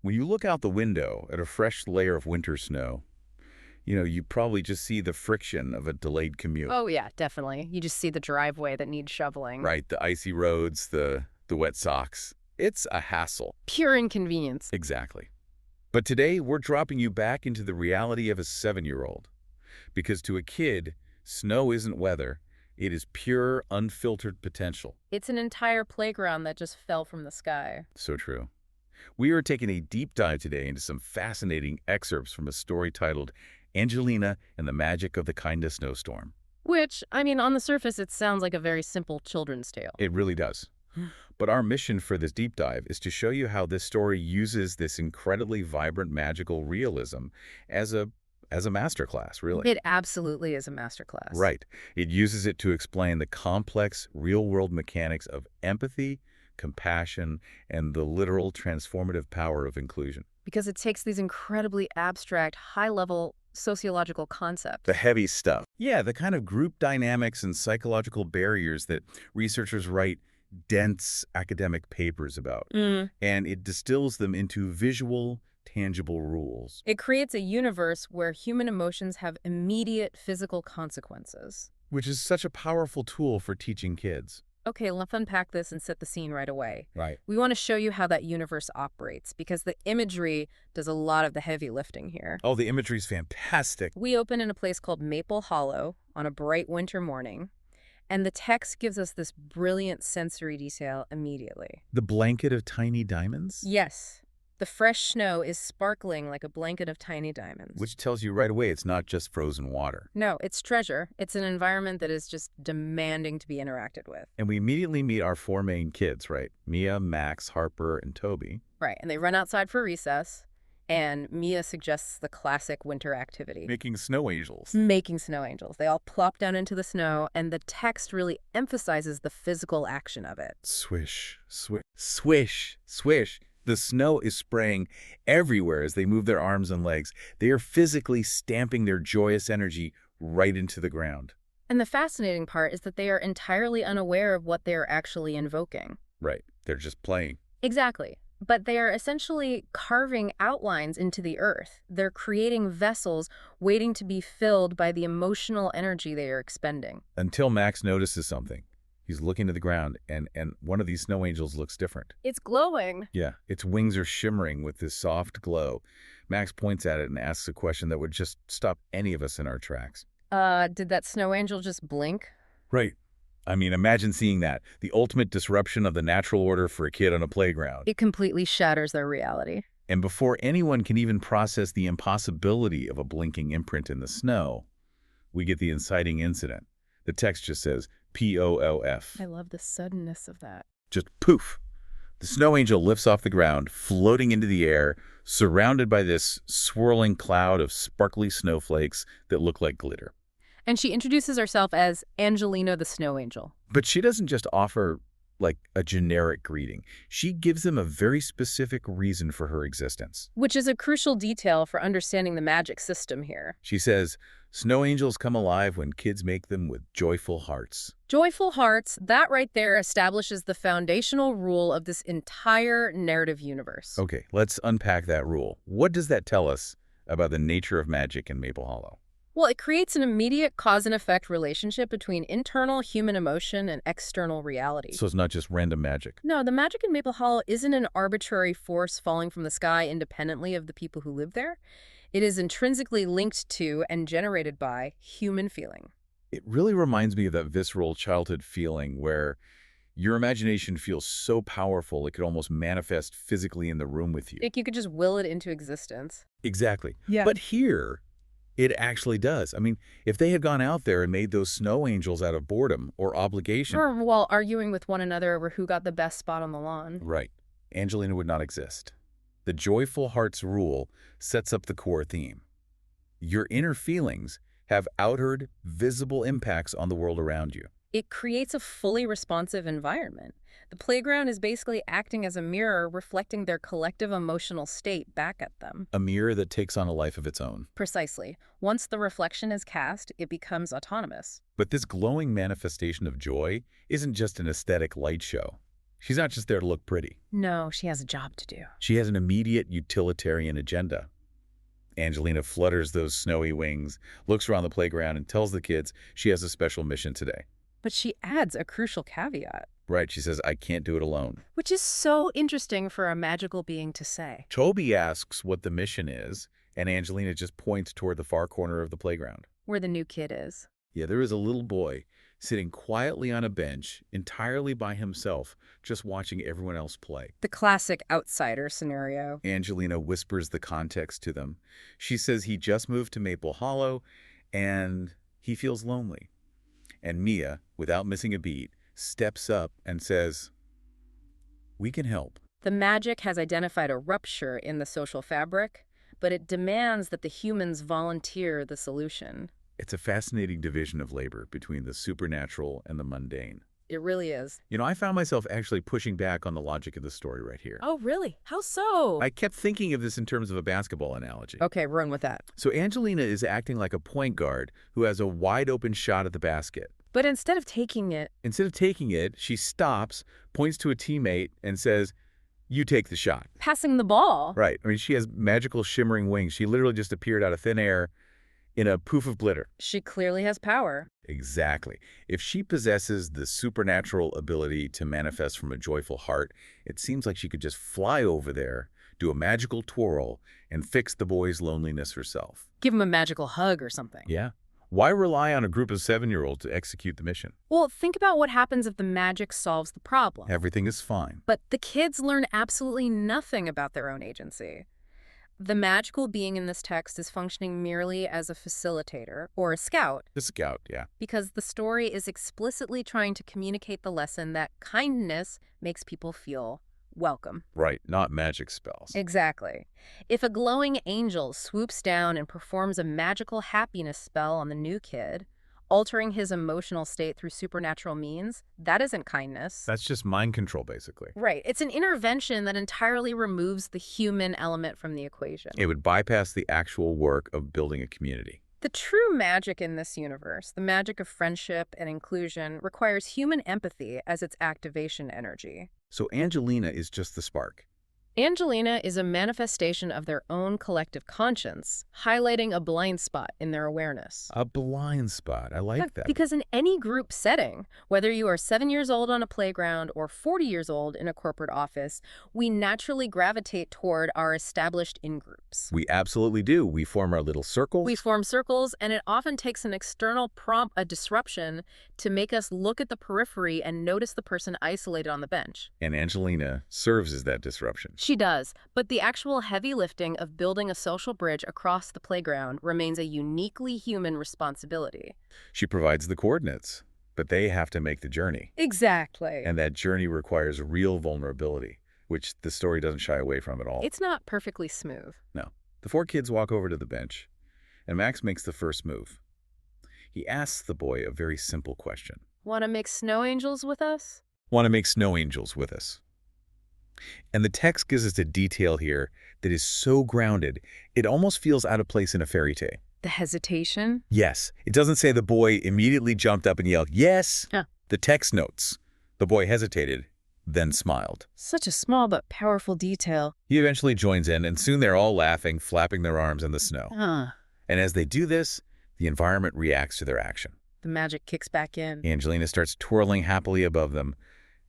When you look out the window at a fresh layer of winter snow, you probably just see the friction of a delayed commute, Oh, yeah, definitely. You just see the driveway that needs shoveling. right? The icy roads, the wet socks. It's a hassle. Pure inconvenience. Exactly. But today, we're dropping you back into the reality of a 7-year-old. Because to a kid, snow isn't weather. It is pure, unfiltered potential. It's an entire playground that just fell from the sky. So true. We are taking a deep dive today into some fascinating excerpts from a story titled Angelina and the Magic of the Kindness Snowstorm. Which, I mean, on the surface, it sounds like a very simple children's tale. It really does. But our mission for this deep dive is to show you how this story uses this incredibly vibrant magical realism as a masterclass, really. It absolutely is a masterclass. Right. It uses it to explain the complex, real-world mechanics of empathy, compassion, and the literal transformative power of inclusion. Because it takes these incredibly abstract, high-level sociological concepts. The heavy stuff. Yeah, the kind of group dynamics and psychological barriers that researchers write dense academic papers about. And it distills them into visual, tangible rules. It creates a universe where human emotions have immediate physical consequences. Which is such a powerful tool for teaching kids. Okay, let's unpack this and set the scene right away. Right. We want to show you how that universe operates, because the imagery does a lot of the heavy lifting here. Oh, the imagery's fantastic. We open in a place called Maple Hollow on a bright winter morning, and the text gives us this brilliant sensory detail immediately. The blanket of tiny diamonds? Yes, the fresh snow is sparkling like a blanket of tiny diamonds. Which tells you right away it's not just frozen water. No, it's treasure. It's an environment that is just demanding to be interacted with. And we immediately meet our 4 main kids, right? Mia, Max, Harper, and Toby. Right, and they run outside for recess, and Mia suggests the classic winter activity. Making snow angels. Making snow angels. They all plop down into the snow, and the text really emphasizes the physical action of it. Swish, swish, swish, swish. The snow is spraying everywhere as they move their arms and legs. They are physically stamping their joyous energy right into the ground. And the fascinating part is that they are entirely unaware of what they are actually invoking. Right. They're just playing. Exactly. But they are essentially carving outlines into the earth. They're creating vessels waiting to be filled by the emotional energy they are expending. Until Max notices something. He's looking to the ground, and one of these snow angels looks different. It's glowing. Yeah, its wings are shimmering with this soft glow. Max points at it and asks a question that would just stop any of us in our tracks. Did that snow angel just blink? Right. I mean, imagine seeing that. The ultimate disruption of the natural order for a kid on a playground. It completely shatters their reality. And before anyone can even process the impossibility of a blinking imprint in the snow, we get the inciting incident. The text just says, POOF. I love the suddenness of that. Just poof. The snow angel lifts off the ground, floating into the air, surrounded by this swirling cloud of sparkly snowflakes that look like glitter. And she introduces herself as Angelina the Snow Angel. But she doesn't just offer, like, a generic greeting. She gives them a very specific reason for her existence. Which is a crucial detail for understanding the magic system here. She says, snow angels come alive when kids make them with joyful hearts. Joyful hearts, that right there establishes the foundational rule of this entire narrative universe. Okay, let's unpack that rule. What does that tell us about the nature of magic in Maple Hollow? Well, it creates an immediate cause and effect relationship between internal human emotion and external reality. So it's not just random magic. No, the magic in Maple Hollow isn't an arbitrary force falling from the sky independently of the people who live there. It is intrinsically linked to and generated by human feeling. It really reminds me of that visceral childhood feeling where your imagination feels so powerful it could almost manifest physically in the room with you. Like you could just will it into existence. Exactly. Yeah. But here, it actually does. I mean, if they had gone out there and made those snow angels out of boredom or obligation. Or while arguing with one another over who got the best spot on the lawn. Right. Angelina would not exist. The joyful hearts rule sets up the core theme. Your inner feelings have outward, visible impacts on the world around you. It creates a fully responsive environment. The playground is basically acting as a mirror reflecting their collective emotional state back at them. A mirror that takes on a life of its own. Precisely. Once the reflection is cast, it becomes autonomous. But this glowing manifestation of joy isn't just an aesthetic light show. She's not just there to look pretty. No, she has a job to do. She has an immediate utilitarian agenda. Angelina flutters those snowy wings, looks around the playground, and tells the kids she has a special mission today. But she adds a crucial caveat. Right, she says, I can't do it alone. Which is so interesting for a magical being to say. Toby asks what the mission is, and Angelina just points toward the far corner of the playground. Where the new kid is. Yeah, there is a little boy sitting quietly on a bench, entirely by himself, just watching everyone else play. The classic outsider scenario. Angelina whispers the context to them. She says he just moved to Maple Hollow, and he feels lonely. And Mia, without missing a beat, steps up and says, we can help. The magic has identified a rupture in the social fabric, but it demands that the humans volunteer the solution. It's a fascinating division of labor between the supernatural and the mundane. It really is. You know, I found myself actually pushing back on the logic of the story right here. Oh, really? How so? I kept thinking of this in terms of a basketball analogy. Okay, run with that. So Angelina is acting like a point guard who has a wide-open shot at the basket. But instead of taking it, she stops, points to a teammate, and says, you take the shot. passing the ball. Right. I mean, she has magical shimmering wings. She literally just appeared out of thin air in a poof of glitter. She clearly has power. Exactly. If she possesses the supernatural ability to manifest from a joyful heart, it seems like she could just fly over there, do a magical twirl, and fix the boy's loneliness herself. Give him a magical hug or something. Yeah. Why rely on a group of 7-year-olds to execute the mission? Well, think about what happens if the magic solves the problem. Everything is fine. But the kids learn absolutely nothing about their own agency. The magical being in this text is functioning merely as a facilitator, or a scout, The scout, yeah. because the story is explicitly trying to communicate the lesson that kindness makes people feel welcome. Right, not magic spells. Exactly. If a glowing angel swoops down and performs a magical happiness spell on the new kid, altering his emotional state through supernatural means, that isn't kindness. That's just mind control, basically. Right. It's an intervention that entirely removes the human element from the equation. It would bypass the actual work of building a community. The true magic in this universe, the magic of friendship and inclusion, requires human empathy as its activation energy. So Angelina is just the spark. Angelina is a manifestation of their own collective conscience, highlighting a blind spot in their awareness. A blind spot. I like that. Because in any group setting, whether you are 7 years old on a playground or 40 years old in a corporate office, we naturally gravitate toward our established in-groups. We absolutely do. We form our little circles. We form circles, and it often takes an external prompt, a disruption, to make us look at the periphery and notice the person isolated on the bench. And Angelina serves as that disruption. She does, but the actual heavy lifting of building a social bridge across the playground remains a uniquely human responsibility. She provides the coordinates, but they have to make the journey. Exactly. And that journey requires real vulnerability, which the story doesn't shy away from at all. It's not perfectly smooth. No. The 4 kids walk over to the bench, and Max makes the first move. He asks the boy a very simple question. Want to make snow angels with us? Want to make snow angels with us? And the text gives us a detail here that is so grounded, it almost feels out of place in a fairy tale. The hesitation? Yes. It doesn't say the boy immediately jumped up and yelled, yes. The text notes, the boy hesitated, then smiled. Such a small but powerful detail. He eventually joins in, and soon they're all laughing, flapping their arms in the snow. And as they do this, the environment reacts to their action. The magic kicks back in. Angelina starts twirling happily above them,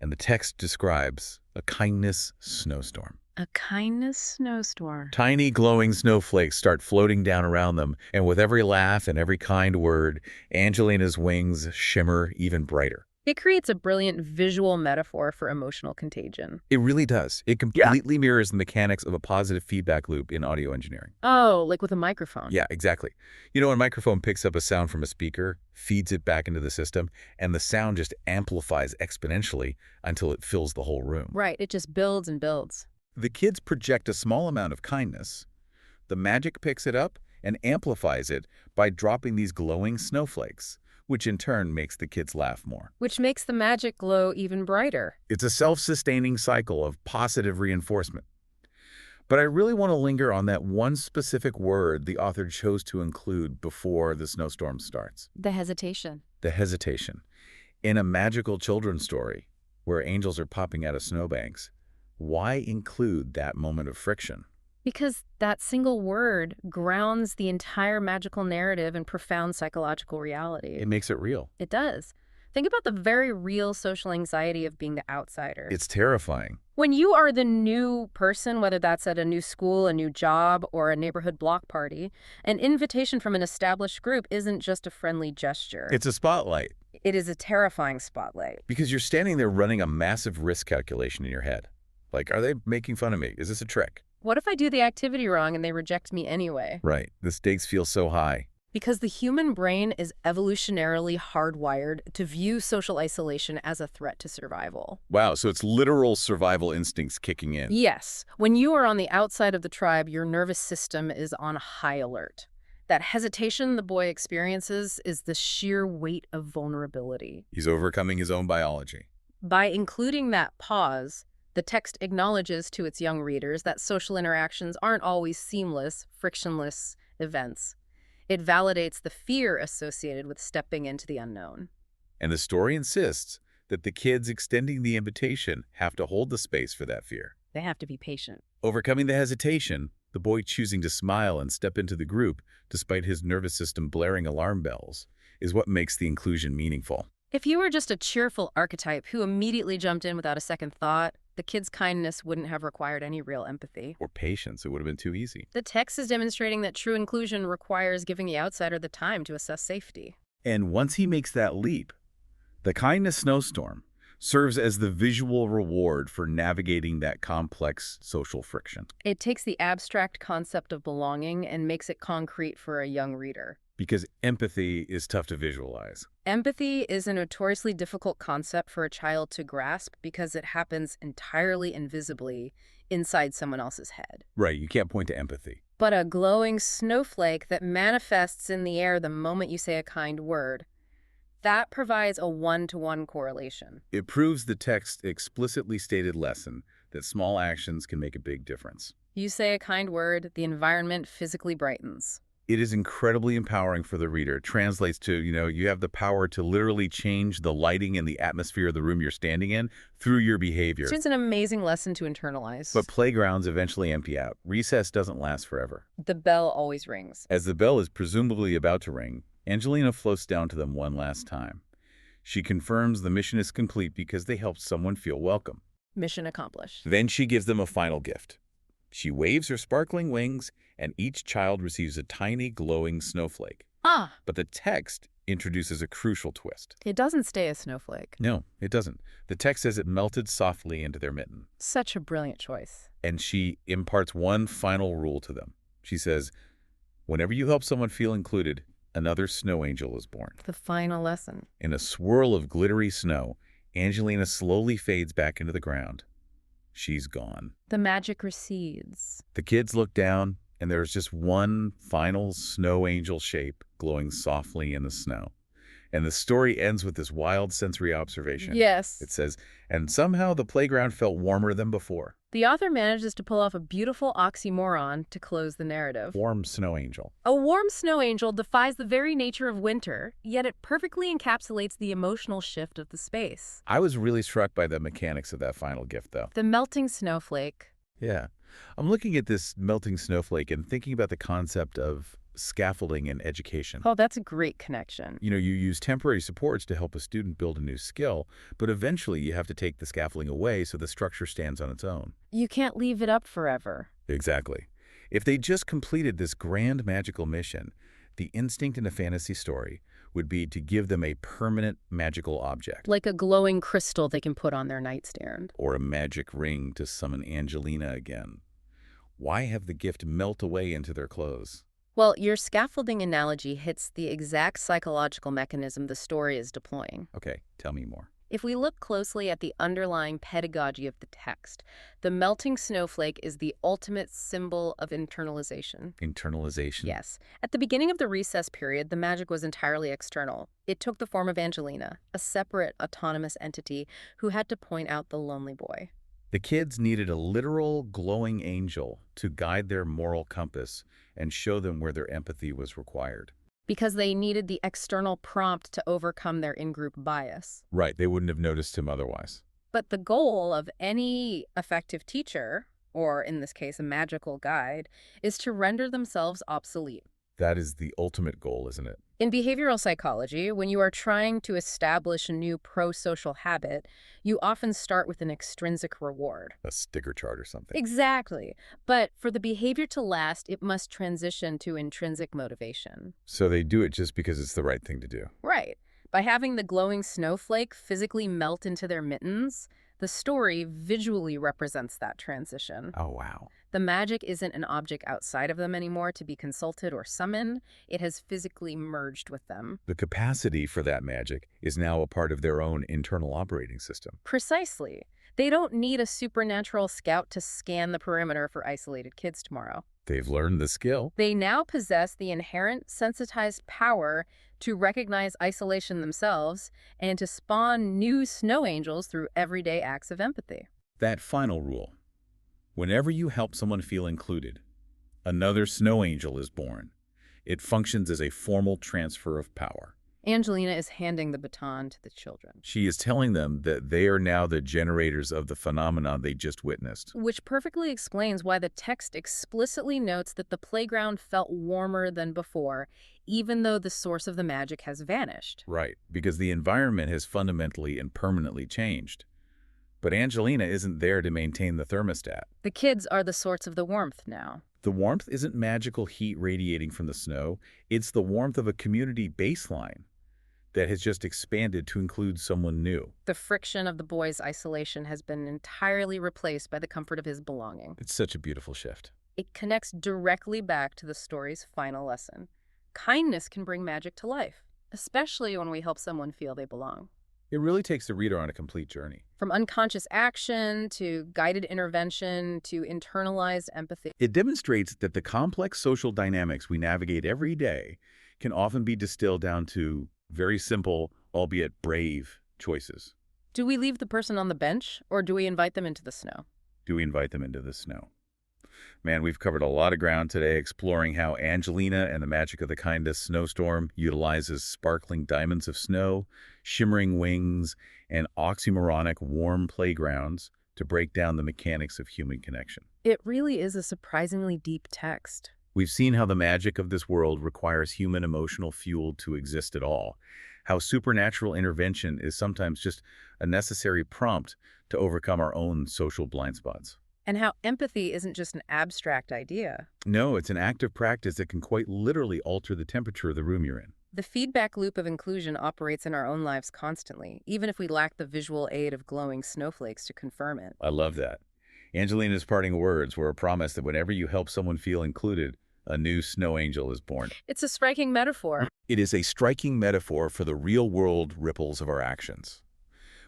and the text describes a kindness snowstorm. A kindness snowstorm. Tiny glowing snowflakes start floating down around them, and with every laugh and every kind word, Angelina's wings shimmer even brighter. It creates a brilliant visual metaphor for emotional contagion. It really does. It completely mirrors the mechanics of a positive feedback loop in audio engineering. Oh, like with a microphone. Yeah, exactly. You know, a microphone picks up a sound from a speaker, feeds it back into the system, and the sound just amplifies exponentially until it fills the whole room. Right, it just builds and builds. The kids project a small amount of kindness. The magic picks it up and amplifies it by dropping these glowing snowflakes, which in turn makes the kids laugh more. Which makes the magic glow even brighter. It's a self-sustaining cycle of positive reinforcement. But I really want to linger on that one specific word the author chose to include before the snowstorm starts. The hesitation. The hesitation. In a magical children's story, where angels are popping out of snowbanks. Why include that moment of friction? Because that single word grounds the entire magical narrative in profound psychological reality. It makes it real. It does. Think about the very real social anxiety of being the outsider. It's terrifying. When you are the new person, whether that's at a new school, a new job, or a neighborhood block party, an invitation from an established group isn't just a friendly gesture. It's a spotlight. It is a terrifying spotlight. Because you're standing there running a massive risk calculation in your head. Like, are they making fun of me? Is this a trick? What if I do the activity wrong and they reject me anyway? Right. The stakes feel so high. Because the human brain is evolutionarily hardwired to view social isolation as a threat to survival. Wow, so it's literal survival instincts kicking in. Yes. When you are on the outside of the tribe, your nervous system is on high alert. That hesitation the boy experiences is the sheer weight of vulnerability. He's overcoming his own biology. By including that pause, the text acknowledges to its young readers that social interactions aren't always seamless, frictionless events. It validates the fear associated with stepping into the unknown. And the story insists that the kids extending the invitation have to hold the space for that fear. They have to be patient. Overcoming the hesitation, the boy choosing to smile and step into the group despite his nervous system blaring alarm bells, is what makes the inclusion meaningful. If you were just a cheerful archetype who immediately jumped in without a second thought, the kid's kindness wouldn't have required any real empathy. Or patience, it would have been too easy. The text is demonstrating that true inclusion requires giving the outsider the time to assess safety. And once he makes that leap, the kindness snowstorm serves as the visual reward for navigating that complex social friction. It takes the abstract concept of belonging and makes it concrete for a young reader. Because empathy is tough to visualize. Empathy is a notoriously difficult concept for a child to grasp because it happens entirely invisibly inside someone else's head. Right, you can't point to empathy. But a glowing snowflake that manifests in the air the moment you say a kind word, that provides a one-to-one correlation. It proves the text's explicitly stated lesson that small actions can make a big difference. You say a kind word, the environment physically brightens. It is incredibly empowering for the reader. It translates to, you have the power to literally change the lighting and the atmosphere of the room you're standing in through your behavior. It's an amazing lesson to internalize. But playgrounds eventually empty out. Recess doesn't last forever. The bell always rings. As the bell is presumably about to ring, Angelina floats down to them one last time. She confirms the mission is complete because they helped someone feel welcome. Mission accomplished. Then she gives them a final gift. She waves her sparkling wings, and each child receives a tiny glowing snowflake. But the text introduces a crucial twist. It doesn't stay a snowflake. No, it doesn't. The text says it melted softly into their mitten. Such a brilliant choice. And she imparts one final rule to them. She says, whenever you help someone feel included, another snow angel is born. The final lesson. In a swirl of glittery snow, Angelina slowly fades back into the ground. She's gone. The magic recedes. The kids look down, and there's just one final snow angel shape glowing softly in the snow. And the story ends with this wild sensory observation. Yes. It says, and somehow the playground felt warmer than before. The author manages to pull off a beautiful oxymoron to close the narrative. Warm snow angel. A warm snow angel defies the very nature of winter, yet it perfectly encapsulates the emotional shift of the space. I was really struck by the mechanics of that final gift, though. The melting snowflake. Yeah. I'm looking at this melting snowflake and thinking about the concept of scaffolding in education. Oh, that's a great connection. You use temporary supports to help a student build a new skill, but eventually you have to take the scaffolding away so the structure stands on its own. You can't leave it up forever. Exactly. If they just completed this grand magical mission, the instinct in a fantasy story would be to give them a permanent magical object. Like a glowing crystal they can put on their nightstand. Or a magic ring to summon Angelina again. Why have the gift melt away into their clothes? Well, your scaffolding analogy hits the exact psychological mechanism the story is deploying. Okay, tell me more. If we look closely at the underlying pedagogy of the text, the melting snowflake is the ultimate symbol of internalization. Internalization? Yes. At the beginning of the recess period, the magic was entirely external. It took the form of Angelina, a separate, autonomous entity who had to point out the lonely boy. The kids needed a literal glowing angel to guide their moral compass and show them where their empathy was required. Because they needed the external prompt to overcome their in-group bias. Right, they wouldn't have noticed him otherwise. But the goal of any effective teacher, or in this case, a magical guide, is to render themselves obsolete. That is the ultimate goal, isn't it? In behavioral psychology, when you are trying to establish a new pro-social habit, you often start with an extrinsic reward. A sticker chart or something. Exactly. But for the behavior to last, it must transition to intrinsic motivation. So they do it just because it's the right thing to do. Right. By having the glowing snowflake physically melt into their mittens, the story visually represents that transition. Oh, wow. The magic isn't an object outside of them anymore to be consulted or summoned. It has physically merged with them. The capacity for that magic is now a part of their own internal operating system. Precisely. They don't need a supernatural scout to scan the perimeter for isolated kids tomorrow. They've learned the skill. They now possess the inherent sensitized power to recognize isolation themselves and to spawn new snow angels through everyday acts of empathy. That final rule. Whenever you help someone feel included, another snow angel is born. It functions as a formal transfer of power. Angelina is handing the baton to the children. She is telling them that they are now the generators of the phenomenon they just witnessed. Which perfectly explains why the text explicitly notes that the playground felt warmer than before, even though the source of the magic has vanished. Right, because the environment has fundamentally and permanently changed. But Angelina isn't there to maintain the thermostat. The kids are the source of the warmth now. The warmth isn't magical heat radiating from the snow. It's the warmth of a community baseline that has just expanded to include someone new. The friction of the boy's isolation has been entirely replaced by the comfort of his belonging. It's such a beautiful shift. It connects directly back to the story's final lesson. Kindness can bring magic to life, especially when we help someone feel they belong. It really takes the reader on a complete journey. From unconscious action to guided intervention to internalized empathy. It demonstrates that the complex social dynamics we navigate every day can often be distilled down to very simple, albeit brave, choices. Do we leave the person on the bench, or do we invite them into the snow? Do we invite them into the snow? Man, we've covered a lot of ground today exploring how Angelina and the magic of the kindest Snowstorm utilizes sparkling diamonds of snow, shimmering wings, and oxymoronic warm playgrounds to break down the mechanics of human connection. It really is a surprisingly deep text. We've seen how the magic of this world requires human emotional fuel to exist at all, how supernatural intervention is sometimes just a necessary prompt to overcome our own social blind spots. And how empathy isn't just an abstract idea. No, it's an active practice that can quite literally alter the temperature of the room you're in. The feedback loop of inclusion operates in our own lives constantly, even if we lack the visual aid of glowing snowflakes to confirm it. I love that. Angelina's parting words were a promise that whenever you help someone feel included, a new snow angel is born. It's a striking metaphor. It is a striking metaphor for the real-world ripples of our actions.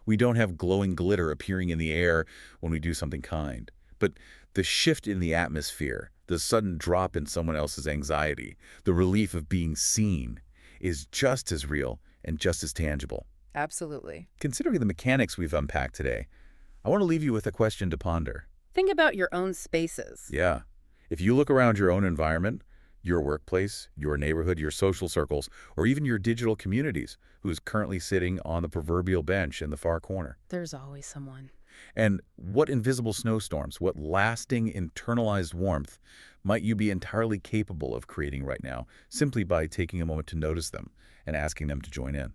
We don't have glowing glitter appearing in the air when we do something kind, but the shift in the atmosphere, the sudden drop in someone else's anxiety, the relief of being seen, is just as real and just as tangible. Absolutely. Considering the mechanics we've unpacked today, I want to leave you with a question to ponder. Think about your own spaces. Yeah. If you look around your own environment, your workplace, your neighborhood, your social circles, or even your digital communities, who's currently sitting on the proverbial bench in the far corner. There's always someone. And what invisible snowstorms, what lasting internalized warmth might you be entirely capable of creating right now, simply by taking a moment to notice them and asking them to join in?